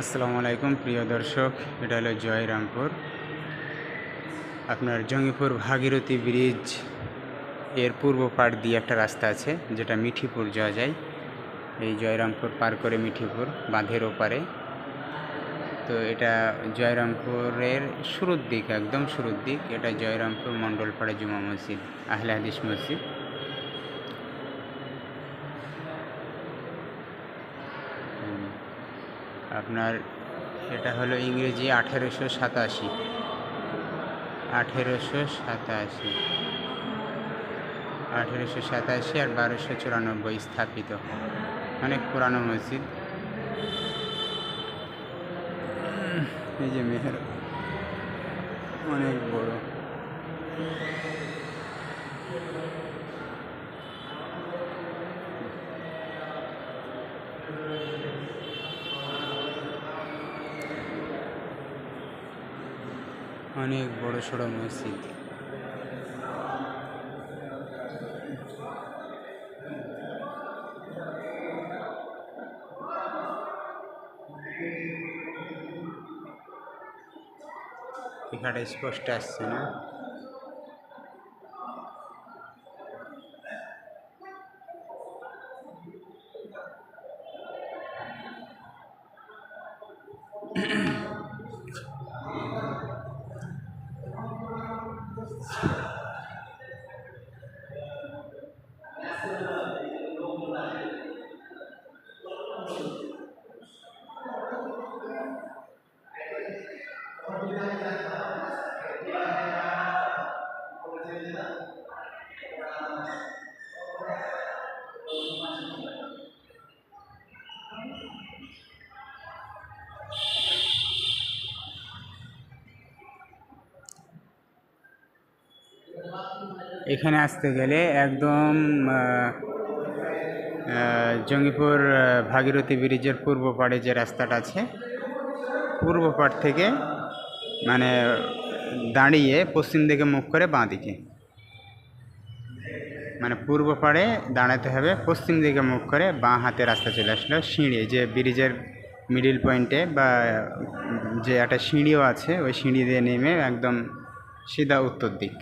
আসসালামু আলাইকুম প্রিয় দর্শক, এটা হলো জয়রামপুর। আপনার জঙ্গিপুর ভাগীরথী ব্রিজ এর পূর্ব পাড় দিয়ে একটা রাস্তা আছে যেটা মিঠিপুর যাওয়া যায়। এই জয়রামপুর পার করে মিঠিপুর বাঁধের ওপারে। তো এটা জয়রামপুরের শুরুর দিক, একদম শুরুর দিক। এটা জয়রামপুর মণ্ডলপাড়া জুমা মসজিদ, আহলে হাদিস মসজিদ। আপনার এটা হলো ইংরেজি 1887 আর 1294 স্থাপিত। অনেক পুরানো মসজিদ। এই যে মেহের অনেক বড়। অনেক বড় সড়ো মসজিদ। এখানে স্পষ্ট আসছে না। এখানে আসতে গেলে একদম জঙ্গিপুর ভাগীরথী ব্রিজের পূর্ব পাড়ে যে রাস্তাটা আছে, পূর্ব পাড় থেকে মানে দাঁড়িয়ে পশ্চিম দিকে মুখ করে বাঁ দিকে, মানে পূর্ব পাড়ে দাঁড়াতে হবে, পশ্চিম দিকে মুখ করে বাঁ হাতে রাস্তা চলে আসলো। সিঁড়ি, যে ব্রিজের মিডিল পয়েন্টে বা যে একটা সিঁড়িও আছে, ওই সিঁড়ি দিয়ে নেমে একদম সিধা উত্তর দিক।